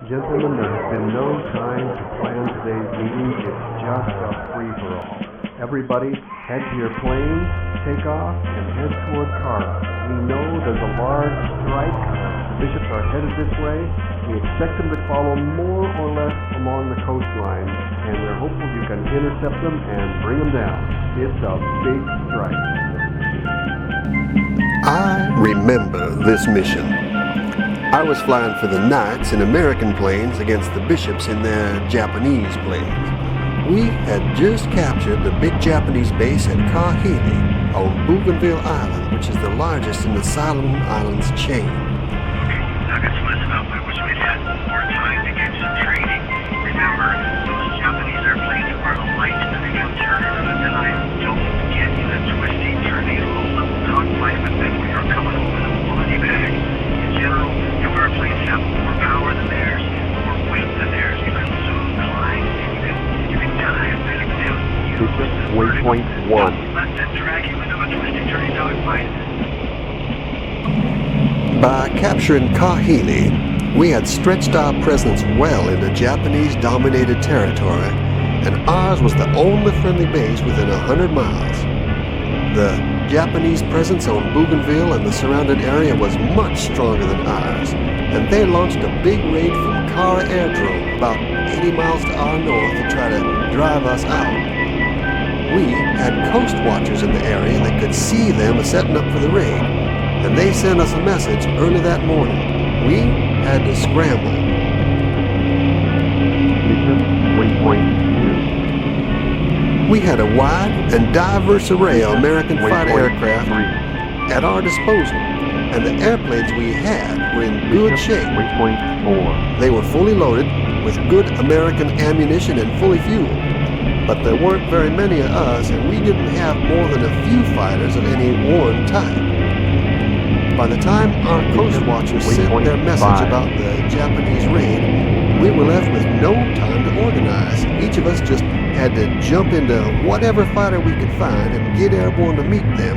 Gentlemen, there has been no time to plan today's meeting. It's just a free-for-all. Everybody, head to your planes, take off, and head toward Kara. We know there's a large strike. The bishops are headed this way. We expect them to follow more or less along the coastline, and we're hopeful you can intercept them and bring them down. It's a big strike. I remember this mission. I was flying for the Knights in American planes against the Bishops in their Japanese planes. We had just captured the big Japanese base at Kahili on Bougainville Island, which is the largest in the Solomon Islands chain. Nuggets, listen up. I wish we'd had more time to get some training. Remember, those Japanese airplanes are light and they got turned around, and I don't get you that twisty, turny, low-level dogfight, but then we are coming over the body bag. In general, if our planes have more power than theirs, more weight than theirs, you can zoom climb, and you can dive back down. Waypoint 1. Let them drag you into a twisty, turny dogfight. By capturing Kahili, we had stretched our presence well into Japanese-dominated territory, and ours was the only friendly base within 100 miles. The Japanese presence on Bougainville and the surrounding area was much stronger than ours, and they launched a big raid from Kara Airdrome about 80 miles to our north to try to drive us out. We had coast watchers in the area that could see them setting up for the raid, and they sent us a message early that morning. We had to scramble. Waypoint 2. We had a wide and diverse array of American fighter aircraft at our disposal, and the airplanes we had were in good shape. Waypoint 4. They were fully loaded with good American ammunition and fully fueled, but there weren't very many of us, and we didn't have more than a few fighters of any one type. By the time our coast watchers sent their message about the Japanese raid, we were left with no time to organize. Each of us just had to jump into whatever fighter we could find and get airborne to meet them.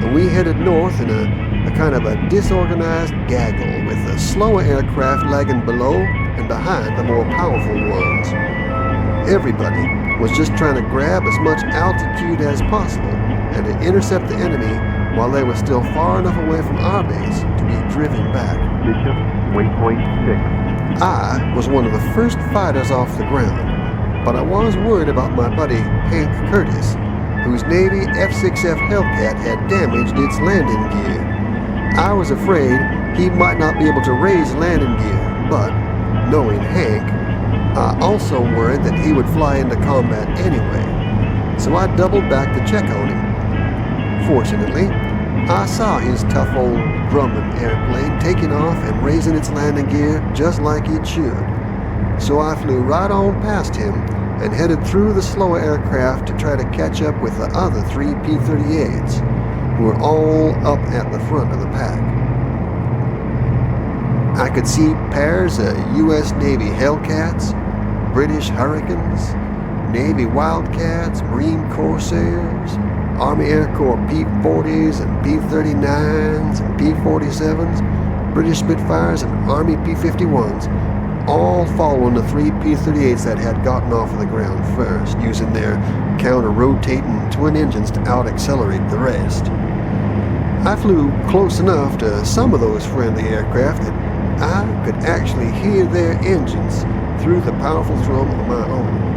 And we headed north in a kind of a disorganized gaggle, with the slower aircraft lagging below and behind the more powerful ones. Everybody was just trying to grab as much altitude as possible and to intercept the enemy while they were still far enough away from our base to be driven back. Bishop, waypoint 6. I was one of the first fighters off the ground, but I was worried about my buddy Hank Curtis, whose Navy F-6F Hellcat had damaged its landing gear. I was afraid he might not be able to raise landing gear, but knowing Hank, I also worried that he would fly into combat anyway, so I doubled back to check on him. Fortunately, I saw his tough old Grumman airplane taking off and raising its landing gear just like it should. So I flew right on past him and headed through the slower aircraft to try to catch up with the other 3 P-38s, who were all up at the front of the pack. I could see pairs of U.S. Navy Hellcats, British Hurricanes, Navy Wildcats, Marine Corsairs, Army Air Corps P-40s and P-39s and P-47s, British Spitfires and Army P-51s, all following the 3 P-38s that had gotten off of the ground first, using their counter-rotating twin engines to out-accelerate the rest. I flew close enough to some of those friendly aircraft that I could actually hear their engines through the powerful thrum of my own.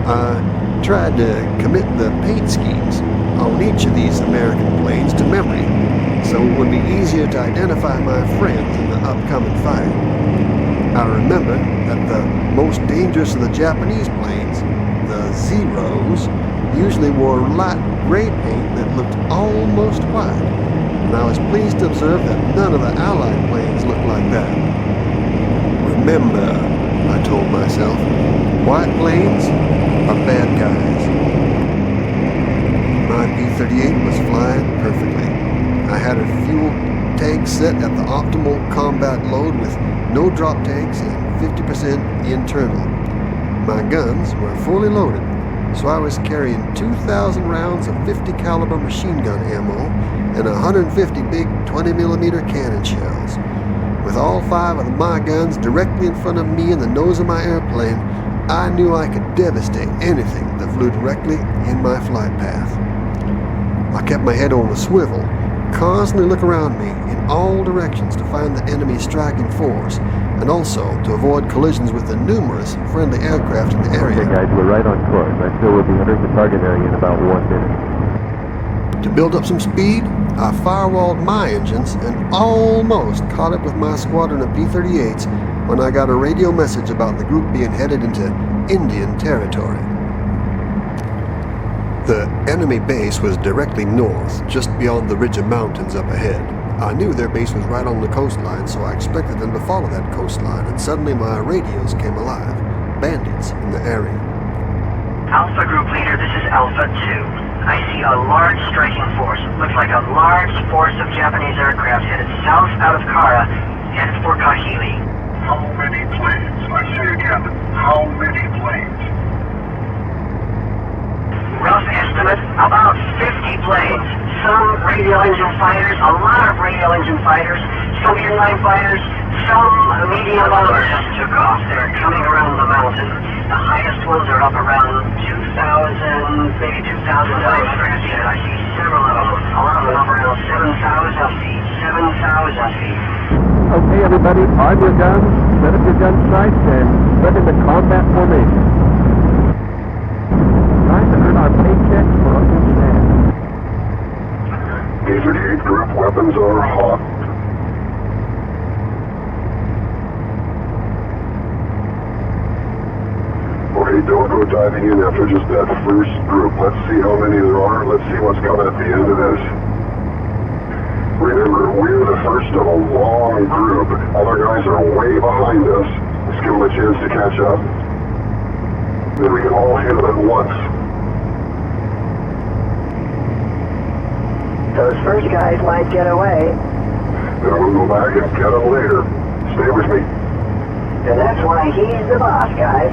I tried to commit the paint schemes on each of these American planes to memory, so it would be easier to identify my friends in the upcoming fight. I remember that the most dangerous of the Japanese planes, the Zeros, usually wore light gray paint that looked almost white, and I was pleased to observe that none of the Allied planes looked like that. Remember, I told myself, white planes are bad guys. My P-38 was flying perfectly. I had a fuel tank set at the optimal combat load with no drop tanks and 50% internal. My guns were fully loaded, so I was carrying 2,000 rounds of 50 caliber machine gun ammo and 150 big 20mm cannon shells. With all 5 of my guns directly in front of me and the nose of my airplane, I knew I could devastate anything that flew directly in my flight path. I kept my head on a swivel, constantly look around me in all directions to find the enemy striking force, and also to avoid collisions with the numerous friendly aircraft in the area. Okay guys, we're right on course. I feel we'll be entering the target area in about 1 minute. To build up some speed, I firewalled my engines and almost caught up with my squadron of P-38s when I got a radio message about the group being headed into Indian territory. The enemy base was directly north, just beyond the ridge of mountains up ahead. I knew their base was right on the coastline, so I expected them to follow that coastline, and suddenly my radios came alive. Bandits in the area. Alpha Group Leader, this is Alpha 2. I see a large striking force. Looks like a large force of Japanese aircraft headed south out of Kara, headed for Kahili. How many planes? I see you, Captain. How many planes? Rough estimate, about 50 planes. Some radial engine fighters, a lot of radial engine fighters, some inline fighters, some medium bombers just took off. They're coming around the mountain. The highest ones are up around 2,000, maybe 2,500 feet. I see several of them. A lot of them up around 7,000 feet. 7,000 feet. Okay everybody, arm your guns, set up your gun sights, and step into combat formation. Time to earn our paychecks for Uncle Sam. P-38 group weapons are hot. Okay, don't go diving in after just that first group. Let's see how many there are. Let's see what's coming at the end of this. Remember, we're the first of a long group. Other guys are way behind us. Let's give them a chance to catch up. Then we can all hit them at once. Those first guys might get away. Then we'll go back and get them later. Stay with me. And that's why he's the boss, guys.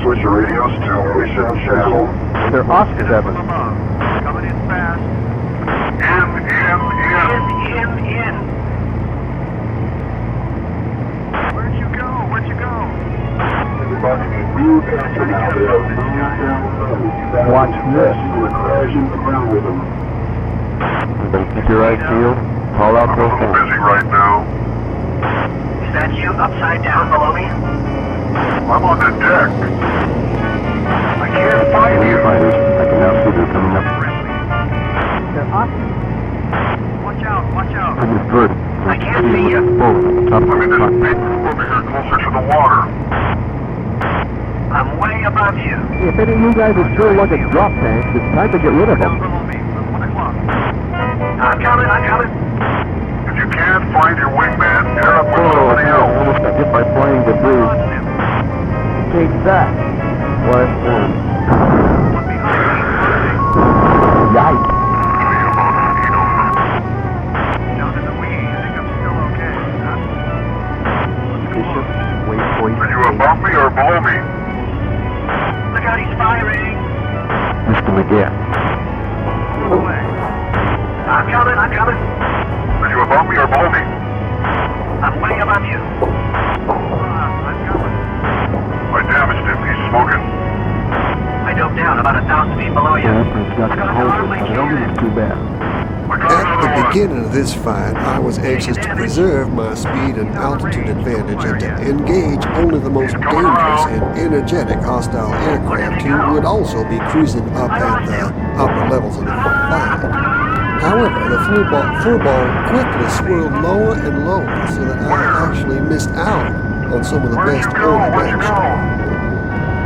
Switch your radios to mission channel. They're Oscar 7. Coming in fast. In. Where'd you go? Everybody move down to Watch this. We're crashing around with them. Everybody keep your eyes peeled. Haul out those I'm guns. busy right now. Is that you upside down below me? I'm on the deck. I can't find you. Fighters, I can now see they're coming up. They're up. Watch out. Understood. I can't see you. Forward, top of I'm in the this clock. big group over here closer to the water. I'm way above you. If any of you guys are still like a drop tank, it's time to get rid of them. below me. 1 o'clock. I'm coming. If you can't find your wingman, pair up with Oh, somebody I else. almost got hit by flying debris. Take that. What? Yikes. Down in the weeds. I think I'm still okay. Bishop, waypoint. Are you above me or below me? Look out, he's firing. Mr. McGee. Away. I'm coming. Are you above me or below me? I'm way above you. I'm coming. I damaged him. He's smoking. I dove down about 1,000 feet below you. Yeah, it's got some holes in it, but I don't think it's too bad. I got At another the one. beginning of this fight, I was anxious to preserve my speed and altitude advantage and to engage only the most dangerous and energetic hostile aircraft who would also be cruising up at the upper levels of the flight. However, the furball quickly swirled lower and lower so that I actually missed out on some of the Where'd best you go? early Where'd you action. go?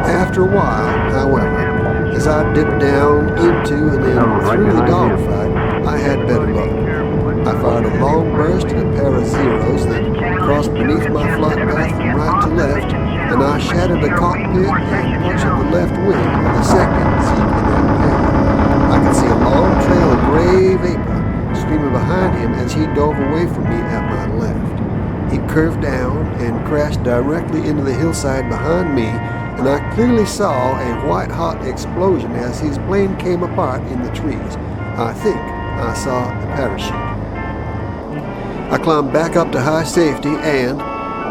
After a while, however, as I dipped down into and then through the dogfight, I had better luck. I fired a long burst and a pair of zeros that crossed beneath my flight path from right to left, and I shattered the cockpit and punctured the left wing of the second seat in that pair. I could see a long trail of gray vapor streaming behind him as he dove away from me at my left. He curved down and crashed directly into the hillside behind me, and I clearly saw a white-hot explosion as his plane came apart in the trees. I think I saw a parachute. I climbed back up to high safety and,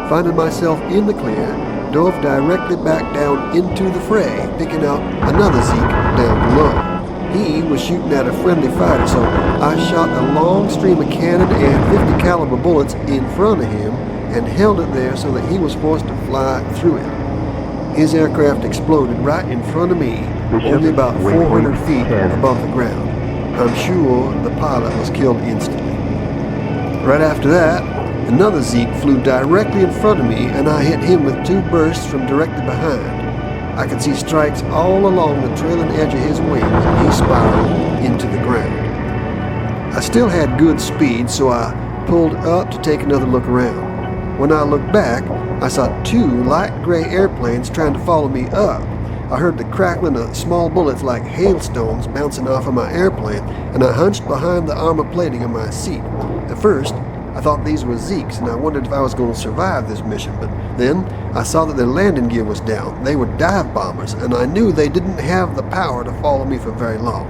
finding myself in the clear, dove directly back down into the fray, picking out another Zeke down below. He was shooting at a friendly fighter, so I shot a long stream of cannon and 50 caliber bullets in front of him and held it there so that he was forced to fly through it. His aircraft exploded right in front of me, only about 400 feet above the ground. I'm sure the pilot was killed instantly. Right after that, another Zeke flew directly in front of me, and I hit him with 2 bursts from directly behind. I could see strikes all along the trailing edge of his wings, and he spiraled into the ground. I still had good speed, so I pulled up to take another look around. When I looked back, I saw 2 light gray airplanes trying to follow me up. I heard the crackling of small bullets like hailstones bouncing off of my airplane, and I hunched behind the armor plating of my seat. At first, I thought these were Zekes, and I wondered if I was going to survive this mission, but then I saw that their landing gear was down. They were dive bombers, and I knew they didn't have the power to follow me for very long.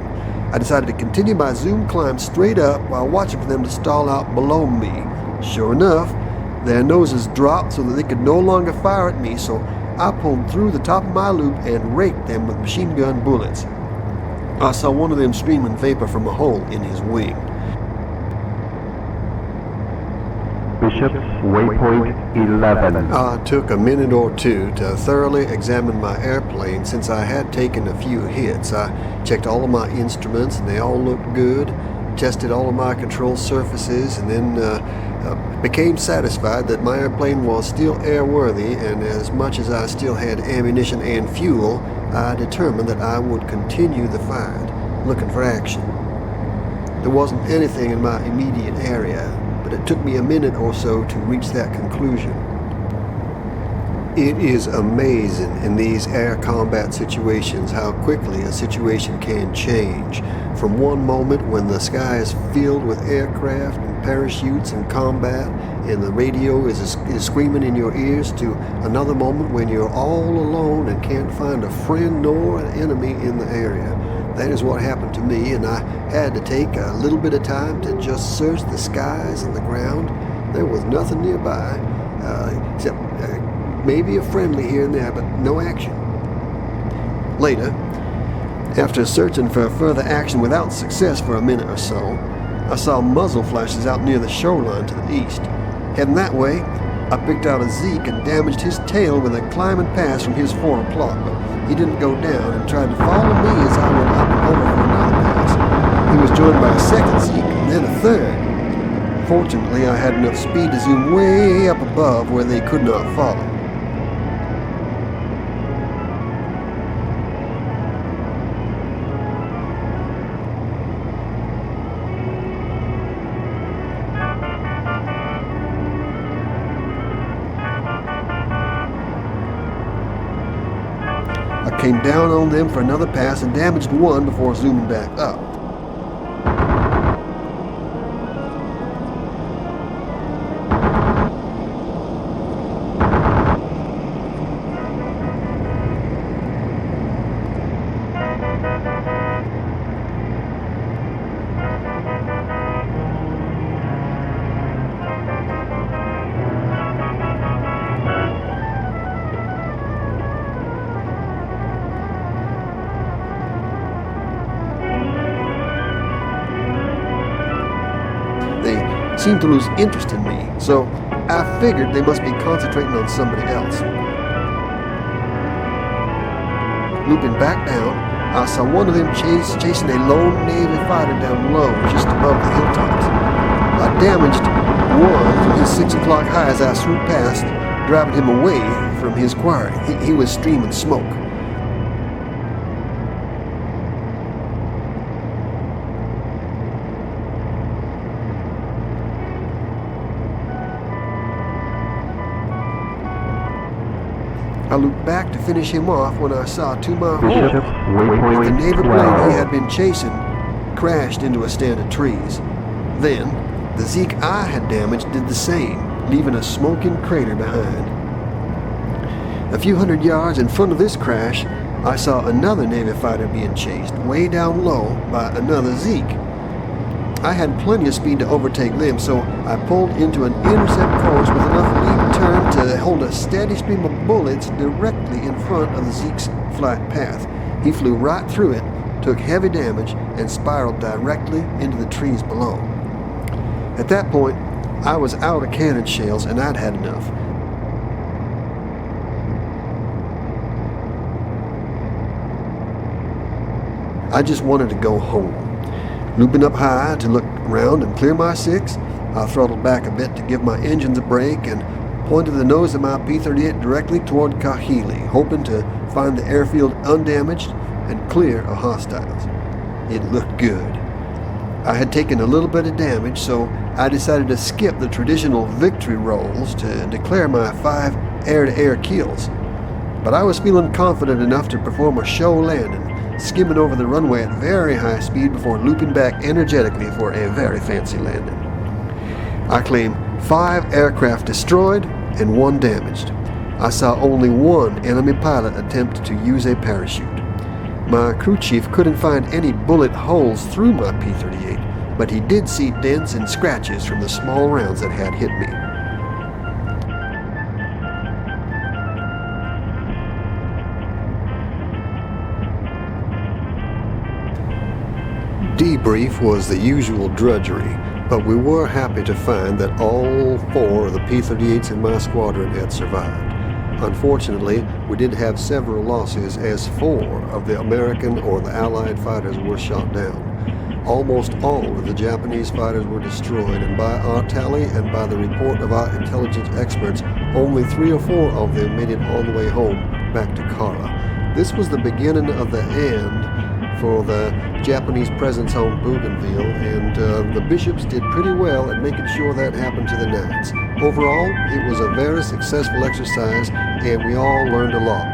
I decided to continue my zoom climb straight up while watching for them to stall out below me. Sure enough, their noses dropped so that they could no longer fire at me, so I pulled through the top of my loop and raked them with machine gun bullets. I saw one of them streaming vapor from a hole in his wing. Bishop's Waypoint 11. I took a minute or 2 to thoroughly examine my airplane since I had taken a few hits. I checked all of my instruments and they all looked good, tested all of my control surfaces, and then became satisfied that my airplane was still airworthy, and as much as I still had ammunition and fuel, I determined that I would continue the fight, looking for action. There wasn't anything in my immediate area, but it took me a minute or so to reach that conclusion. It is amazing in these air combat situations how quickly a situation can change. From one moment when the sky is filled with aircraft and parachutes and combat and the radio is screaming in your ears, to another moment when you're all alone and can't find a friend nor an enemy in the area. That is what happened to me, and I had to take a little bit of time to just search the skies and the ground. There was nothing nearby, except maybe a friendly here and there, but no action. Later, after searching for further action without success for a minute or so, I saw muzzle flashes out near the shoreline to the east. Heading that way, I picked out a Zeke and damaged his tail with a climbing pass from his forward plot, but he didn't go down and tried to follow me as I went up and over for another pass. He was joined by a second Zeke and then a third. Fortunately, I had enough speed to zoom way up above where they could not follow. I came down on them for another pass and damaged one before zooming back up. Seemed to lose interest in me, so I figured they must be concentrating on somebody else. Looping back down, I saw one of them chasing a lone Navy fighter down low, just above the hilltops. I damaged one from his 6 o'clock high as I swooped past, driving him away from his quarry. He was streaming smoke. I looked back to finish him off when I saw 2 mile hole. The Navy plane he had been chasing crashed into a stand of trees. Then, the Zeke I had damaged did the same, leaving a smoking crater behind. A few hundred yards in front of this crash, I saw another Navy fighter being chased way down low by another Zeke. I had plenty of speed to overtake them, so I pulled into an intercept course with enough lead turn to hold a steady stream of bullets directly in front of Zeke's flight path. He flew right through it, took heavy damage, and spiraled directly into the trees below. At that point, I was out of cannon shells and I'd had enough. I just wanted to go home. Looping up high to look around and clear my six, I throttled back a bit to give my engines a break and pointed the nose of my P-38 directly toward Kahili, hoping to find the airfield undamaged and clear of hostiles. It looked good. I had taken a little bit of damage, so I decided to skip the traditional victory rolls to declare my 5 air-to-air kills. But I was feeling confident enough to perform a show landing, skimming over the runway at very high speed before looping back energetically for a very fancy landing. I claim 5 aircraft destroyed and 1 damaged. I saw only 1 enemy pilot attempt to use a parachute. My crew chief couldn't find any bullet holes through my P-38, but he did see dents and scratches from the small rounds that had hit me. Debrief was the usual drudgery, but we were happy to find that all 4 of the P-38s in my squadron had survived. Unfortunately, we did have several losses as 4 of the American or the Allied fighters were shot down. Almost all of the Japanese fighters were destroyed, and by our tally and by the report of our intelligence experts, only 3 or 4 of them made it all the way home back to Kara. This was the beginning of the end for the Japanese presence on Bougainville, and the bishops did pretty well at making sure that happened to the Knights. Overall, it was a very successful exercise, and we all learned a lot.